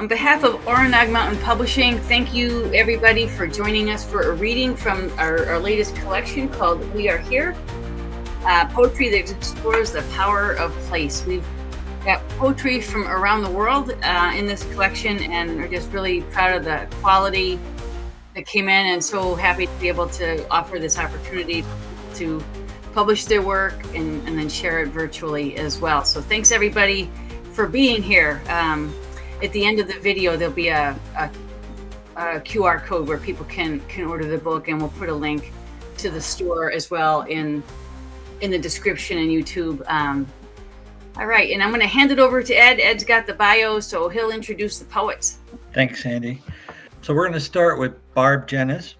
On behalf of Oronog Mountain Publishing, thank you everybody for joining us for a reading from our latest collection called We Are Here, poetry that explores the power of place. We've got poetry from around the world in this collection, and we're just really proud of the quality that came in, and so happy to be able to offer this opportunity to publish their work and then share it virtually as well. So thanks everybody for being here. At the end of the video, there'll be a QR code where people can order the book, and we'll put a link to the store as well in the description and YouTube. All right, and I'm going to hand it over to Ed. Ed's got the bio, so he'll introduce the poets. Thanks, Sandy. So we're going to start with Barb Jennes.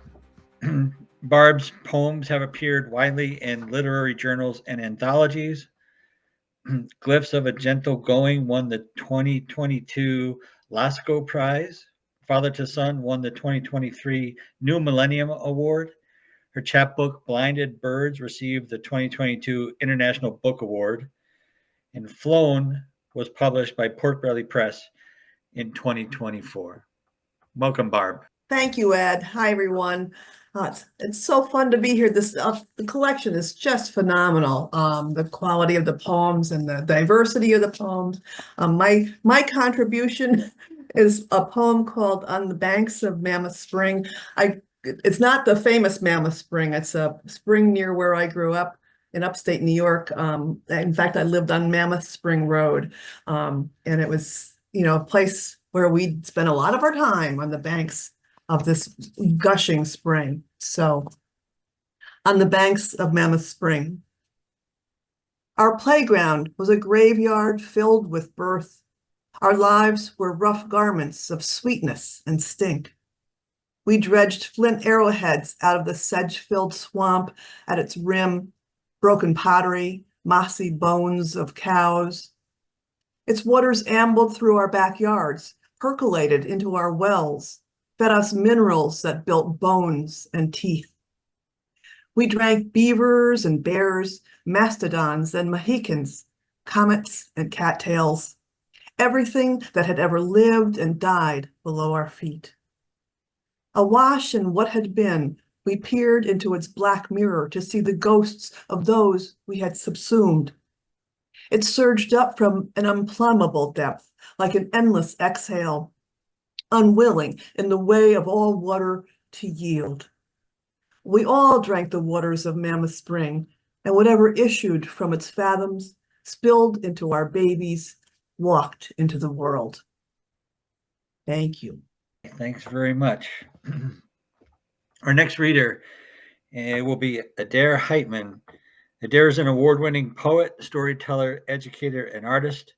Barb's poems have appeared widely in literary journals and anthologies. Glyphs of a Gentle Going won the 2022 Lascaux Prize. Father to Son won the 2023 New Millennium Award. Her chapbook Blinded Birds received the 2022 International Book Award. And Flown was published by Pork Belly Press in 2024. Welcome, Barb. Thank you, Ed. Hi, everyone. It's so fun to be here. The collection is just phenomenal. The quality of the poems and the diversity of the poems. My contribution is a poem called On the Banks of Mammoth Spring. It's not the famous Mammoth Spring. It's a spring near where I grew up in upstate New York. In fact, I lived on Mammoth Spring Road, and it was, a place where we'd spend a lot of our time on the banks of this gushing spring. So, on the banks of Mammoth Spring. Our playground was a graveyard filled with birth. Our lives were rough garments of sweetness and stink. We dredged flint arrowheads out of the sedge-filled swamp at its rim, broken pottery, mossy bones of cows. Its waters ambled through our backyards, percolated into our wells, fed us minerals that built bones and teeth. We drank beavers and bears, mastodons and Mohicans, comets and cattails, everything that had ever lived and died below our feet. Awash in what had been, we peered into its black mirror to see the ghosts of those we had subsumed. It surged up from an unplumbable depth, like an endless exhale, unwilling in the way of all water to yield. We all drank the waters of Mammoth Spring, and whatever issued from its fathoms spilled into our babies, walked into the world. Thank you. Thanks very much. Our next reader will be Adair Heitman. Adair is an award-winning poet, storyteller, educator, and artist.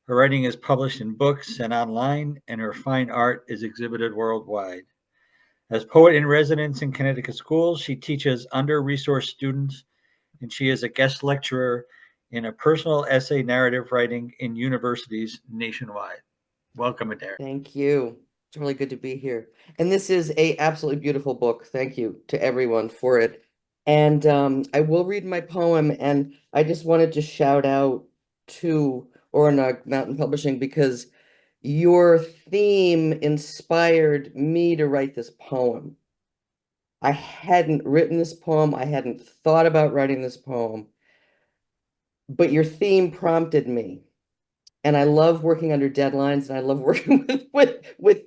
Her writing is published in books and online, and her fine art is exhibited worldwide. As poet in residence in Connecticut schools, she teaches under-resourced students, and she is a guest lecturer in a personal essay narrative writing in universities nationwide. Welcome, Adair. Thank you. It's really good to be here. And this is a absolutely beautiful book. Thank you to everyone for it. And I will read my poem, and I just wanted to shout out to Oronog Mountain Publishing because your theme inspired me to write this poem. I hadn't written this poem. I hadn't thought about writing this poem, but your theme prompted me. And I love working under deadlines, and I love working with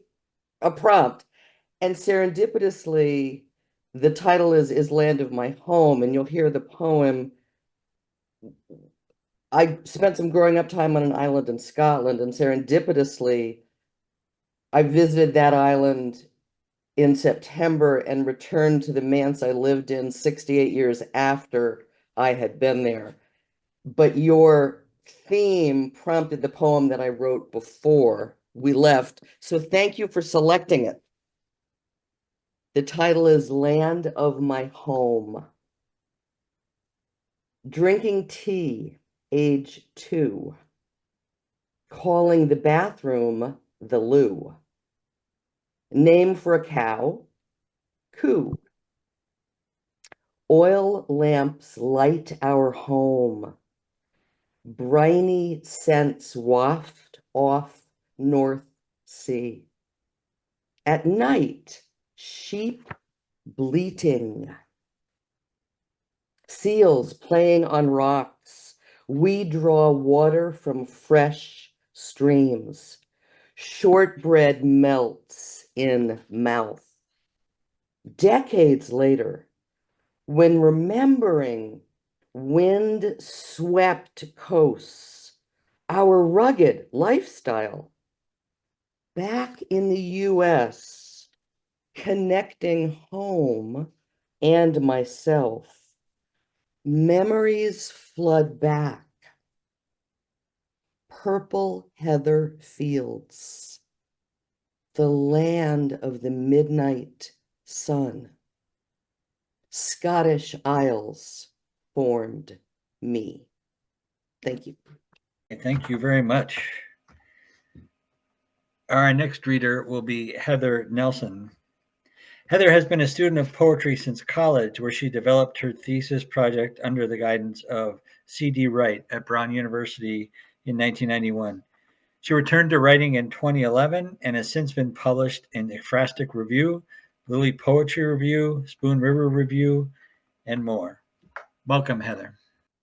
a prompt. And serendipitously, the title is Land of My Home, and you'll hear the poem. I spent some growing up time on an island in Scotland, and serendipitously, I visited that island in September and returned to the manse I lived in 68 years after I had been there. But your theme prompted the poem that I wrote before we left. So thank you for selecting it. The title is Land of My Home. Drinking tea, age 2. Calling the bathroom the loo. Name for a cow, coo. Oil lamps light our home. Briny scents waft off North sea. At night, sheep bleating, seals playing on rocks. We draw water from fresh streams. Shortbread melts in mouth. Decades later, when remembering wind-swept coasts, our rugged lifestyle, back in the US, connecting home and myself, memories flood back. Purple heather fields, the land of the midnight sun. Scottish Isles formed me. Thank you. Thank you very much. Our next reader will be Heather Nelson. Heather has been a student of poetry since college, where she developed her thesis project under the guidance of C.D. Wright at Brown University in 1991. She returned to writing in 2011 and has since been published in Ekphrastic Review, Lily Poetry Review, Spoon River Review, and more. Welcome, Heather.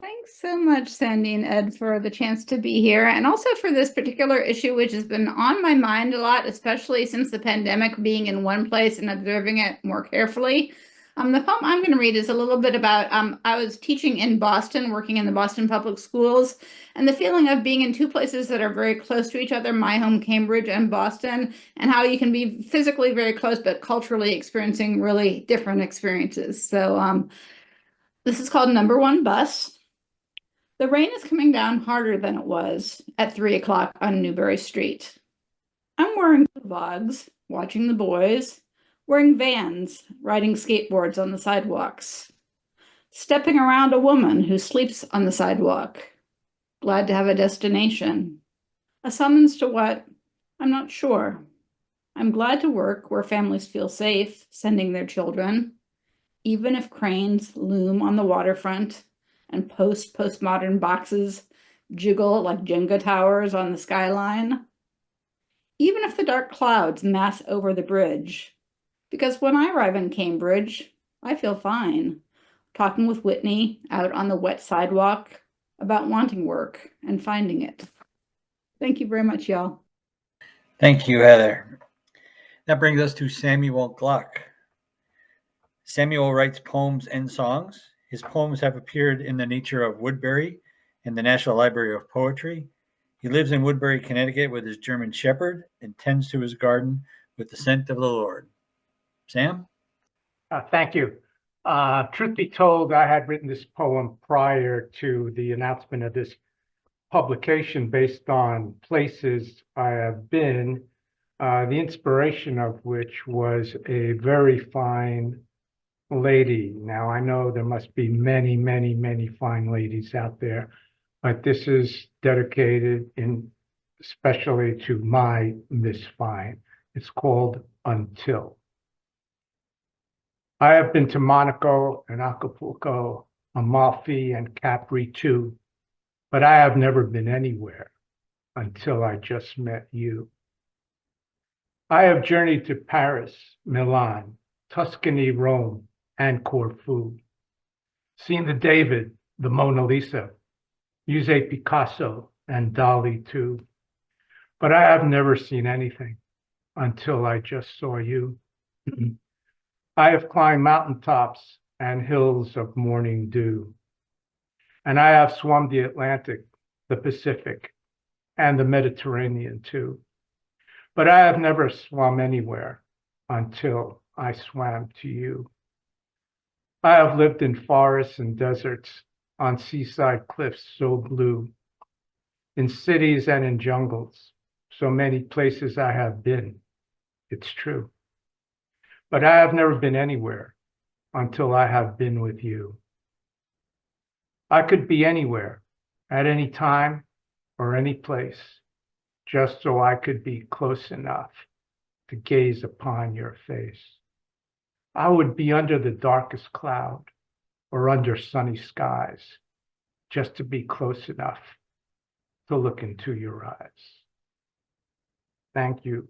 Thanks so much, Sandy and Ed, for the chance to be here, and also for this particular issue, which has been on my mind a lot, especially since the pandemic, being in one place and observing it more carefully. The poem I'm going to read is a little bit about, I was teaching in Boston, working in the Boston Public Schools, and the feeling of being in two places that are very close to each other, my home, Cambridge, and Boston, and how you can be physically very close, but culturally experiencing really different experiences. So this is called Number One Bus. The rain is coming down harder than it was at 3 o'clock on Newbury Street. I'm wearing Vogs, watching the boys, wearing Vans, riding skateboards on the sidewalks, stepping around a woman who sleeps on the sidewalk, glad to have a destination. A summons to what? I'm not sure. I'm glad to work where families feel safe sending their children, even if cranes loom on the waterfront and postmodern boxes jiggle like Jenga towers on the skyline. Even if the dark clouds mass over the bridge, because when I arrive in Cambridge, I feel fine, talking with Whitney out on the wet sidewalk about wanting work and finding it. Thank you very much, y'all. Thank you, Heather. That brings us to Samuel Gluck. Samuel writes poems and songs. His poems have appeared in the Nature of Woodbury and the National Library of Poetry. He lives in Woodbury, Connecticut with his German Shepherd and tends to his garden with the scent of the Lord. Sam? Thank you. Truth be told, I had written this poem prior to the announcement of this publication based on places I have been, the inspiration of which was a very fine lady. Now, I know there must be many, many, many fine ladies out there, but this is dedicated especially to my Miss Fine. It's called Until. I have been to Monaco and Acapulco, Amalfi and Capri too, but I have never been anywhere until I just met you. I have journeyed to Paris, Milan, Tuscany, Rome, and Corfu, seen the David, the Mona Lisa, Musée Picasso, and Dali too. But I have never seen anything until I just saw you. I have climbed mountaintops and hills of morning dew, and I have swum the Atlantic, the Pacific, and the Mediterranean too. But I have never swum anywhere until I swam to you. I have lived in forests and deserts, on seaside cliffs so blue, in cities and in jungles, so many places I have been, it's true. But I have never been anywhere until I have been with you. I could be anywhere, at any time or any place, just so I could be close enough to gaze upon your face. I would be under the darkest cloud or under sunny skies, just to be close enough to look into your eyes. Thank you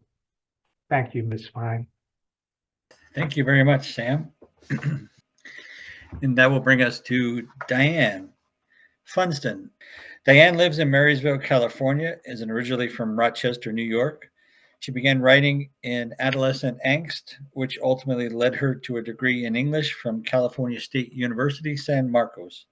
Thank you, Ms. Fine. Thank you very much, Sam. And that will bring us to Diane Funston. Diane lives in Marysville, California, is originally from Rochester, New York. She began writing in adolescent angst, which ultimately led her to a degree in English from California State University, San Marcos.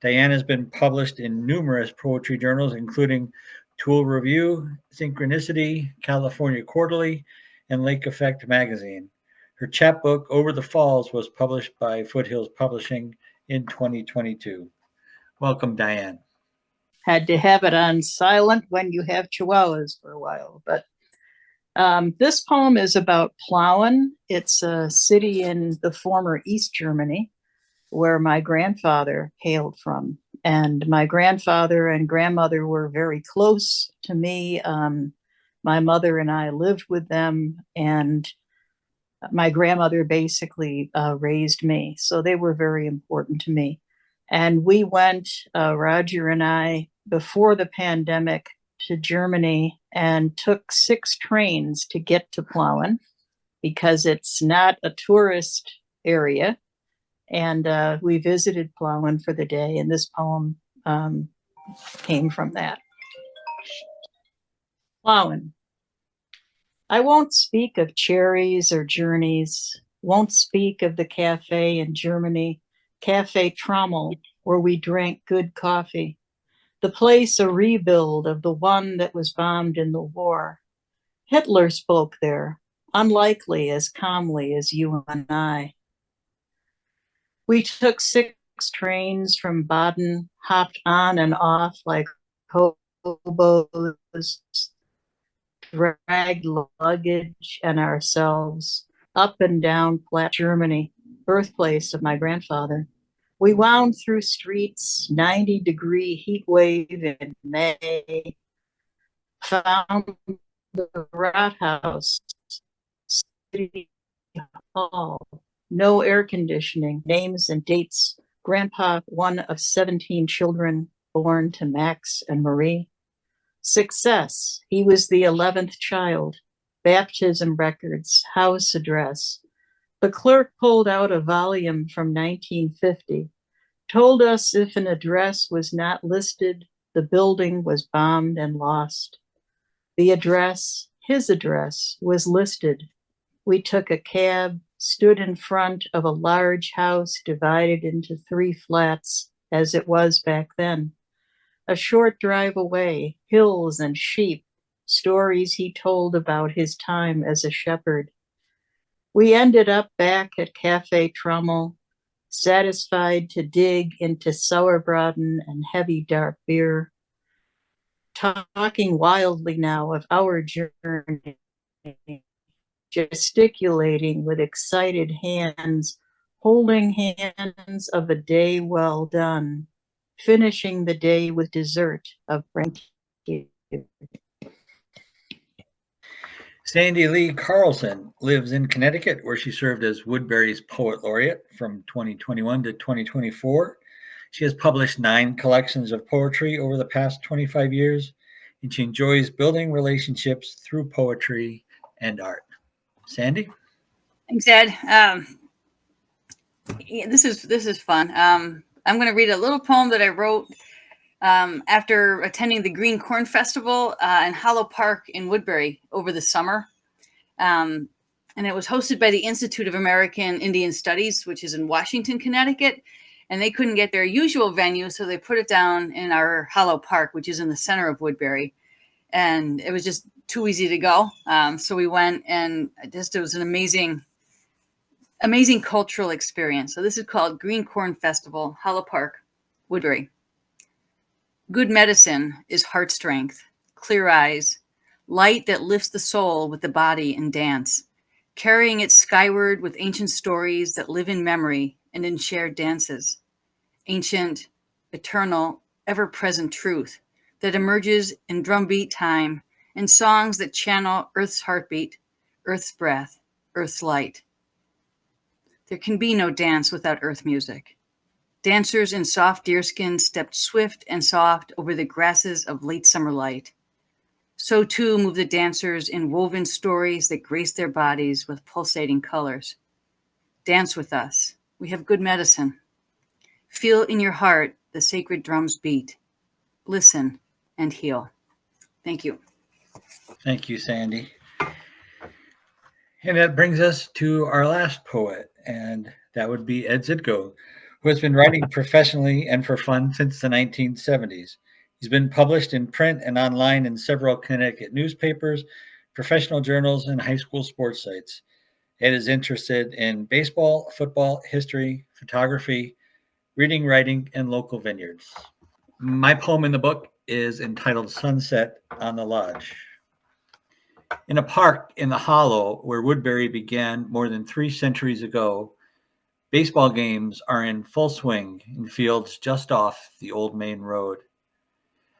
Diane has been published in numerous poetry journals, including Tool Review, Synchronicity, California Quarterly, and Lake Effect magazine. Her chapbook, Over the Falls, was published by Foothills Publishing in 2022. Welcome, Diane. Had to have it on silent when you have chihuahuas for a while. But this poem is about Plauen. It's a city in the former East Germany where my grandfather hailed from. And my grandfather and grandmother were very close to me. My mother and I lived with them, and my grandmother basically raised me. So they were very important to me. And we went, Roger and I, before the pandemic, to Germany and took 6 trains to get to Plauen because it's not a tourist area. And we visited Plauen for the day, and this poem came from that. Plauen. I won't speak of cherries or journeys, won't speak of the cafe in Germany, Cafe Trommel, where we drank good coffee, the place a rebuild of the one that was bombed in the war. Hitler spoke there, unlikely as calmly as you and I. We took 6 trains from Baden, hopped on and off like hobos, dragged luggage and ourselves up and down flat Germany, birthplace of my grandfather. We wound through streets, 90-degree heat wave in May, found the Rathaus, City Hall, no air conditioning, names and dates. Grandpa, one of 17 children born to Max and Marie. Success, he was the 11th child. Baptism records, house address. The clerk pulled out a volume from 1950, told us if an address was not listed, the building was bombed and lost. The address, his address, was listed. We took a cab, stood in front of a large house divided into 3 flats, as it was back then. A short drive away, hills and sheep, stories he told about his time as a shepherd. We ended up back at Cafe Trommel, satisfied to dig into Sauerbraten and heavy dark beer, talking wildly now of our journey, gesticulating with excited hands, holding hands of a day well done, finishing the day with dessert of brandy. Sandy Lee Carlson lives in Connecticut, where she served as Woodbury's Poet Laureate from 2021 to 2024. She has published 9 collections of poetry over the past 25 years, and she enjoys building relationships through poetry and art. Sandy? Thanks, Ed. This is fun. I'm going to read a little poem that I wrote after attending the Green Corn Festival in Hollow Park in Woodbury over the summer. And it was hosted by the Institute of American Indian Studies, which is in Washington, Connecticut. And they couldn't get their usual venue, so they put it down in our Hollow Park, which is in the center of Woodbury. And it was just too easy to go. So we went, and it was an amazing cultural experience. So this is called Green Corn Festival, Hollow Park, Woodbury. Good medicine is heart strength, clear eyes, light that lifts the soul with the body and dance, carrying it skyward with ancient stories that live in memory and in shared dances. Ancient, eternal, ever-present truth that emerges in drumbeat time and songs that channel Earth's heartbeat, Earth's breath, Earth's light. There can be no dance without Earth music. Dancers in soft deerskin stepped swift and soft over the grasses of late summer light. So too move the dancers in woven stories that grace their bodies with pulsating colors. Dance with us. We have good medicine. Feel in your heart the sacred drums beat. Listen and heal. Thank you. Thank you, Sandy. And that brings us to our last poet, and that would be Ed Dzitko, who has been writing professionally and for fun since the 1970s. He's been published in print and online in several Connecticut newspapers, professional journals, and high school sports sites. Ed is interested in baseball, football, history, photography, reading, writing, and local vineyards. My poem in the book is entitled Sunset on the Lodge. In a park in the Hollow where Woodbury began more than 3 centuries ago, baseball games are in full swing in fields just off the old main road.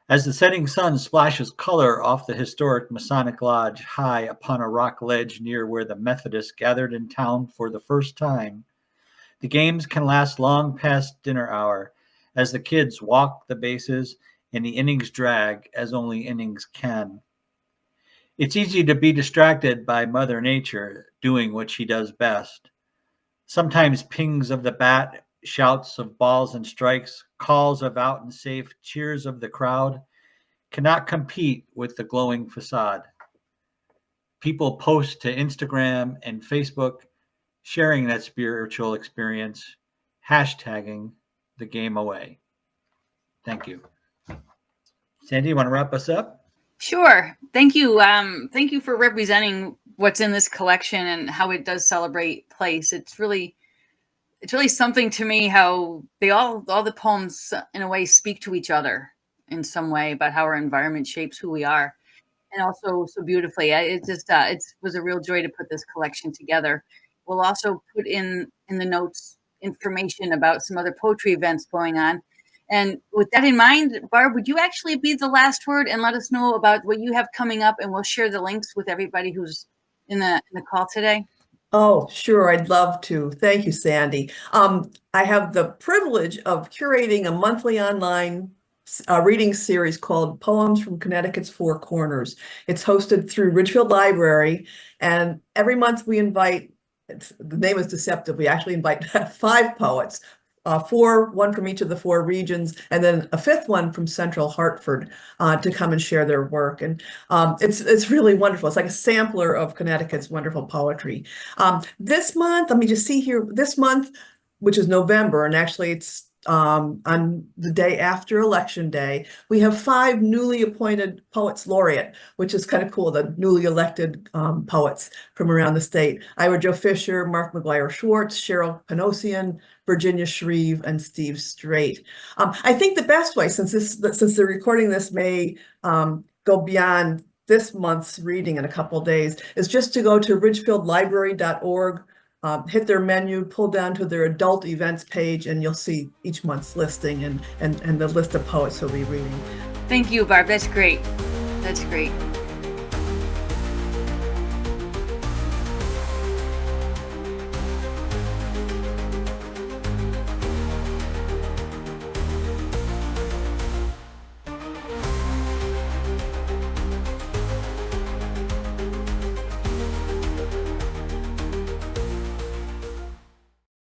As the setting sun splashes color off the historic Masonic Lodge high upon a rock ledge near where the Methodists gathered in town for the first time, the games can last long past dinner hour as the kids walk the bases and the innings drag as only innings can. It's easy to be distracted by Mother Nature doing what she does best. Sometimes pings of the bat, shouts of balls and strikes, calls of out and safe, cheers of the crowd cannot compete with the glowing facade. People post to Instagram and Facebook, sharing that spiritual experience, hashtagging the game away. Thank you. Sandy, you want to wrap us up? Sure. Thank you. Thank you for representing what's in this collection and how it does celebrate place. It's really something to me how they all the poems in a way speak to each other in some way about how our environment shapes who we are, and also so beautifully. It was a real joy to put this collection together. We'll also put in the notes information about some other poetry events going on. And with that in mind, Barb, would you actually be the last word and let us know about what you have coming up, and we'll share the links with everybody who's in the call today? Oh, sure. I'd love to. Thank you, Sandy. I have the privilege of curating a monthly online reading series called Poems from Connecticut's Four Corners. It's hosted through Ridgefield Library, and every month we invite, the name is deceptive, we actually invite 5 poets, 1 from each of the 4 regions, and then a 5th one from Central Hartford to come and share their work. And it's really wonderful. It's like a sampler of Connecticut's wonderful poetry. This month, let me just see here, this month, which is November, and actually it's on the day after Election Day, we have 5 newly appointed Poets Laureate, which is kind of cool, the newly elected poets from around the state. Ira Jo Fisher, Mark McGuire Schwartz, Cheryl Panosian, Virginia Shreve, and Steve Strait. I think the best way, since the recording this may go beyond this month's reading in a couple of days, is just to go to ridgefieldlibrary.org, hit their menu, pull down to their adult events page, and you'll see each month's listing and the list of poets who'll be reading. Thank you, Barb. That's great. That's great.